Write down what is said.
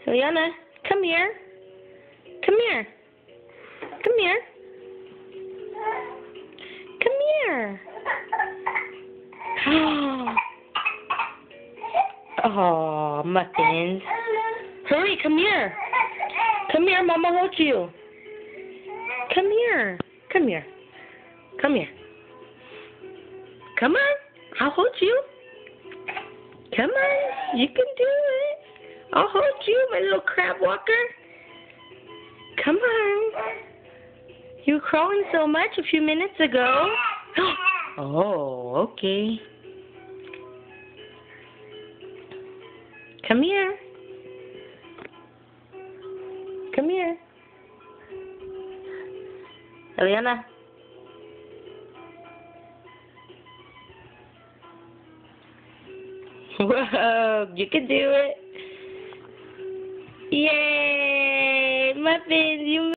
Eliana, come here. Come here. Come here. Come here. Oh, muffins. Hurry, come here. Come here, Mama hold you. Come here. Come here. Come here. Come on. I'll hold you. Come on. You can do it. I'll hold you, my little crab walker. Come on. You were crawling so much a few minutes ago. Oh, okay. Come here. Come here. Eliana. Whoa, you can do it. Yay! Muffins, you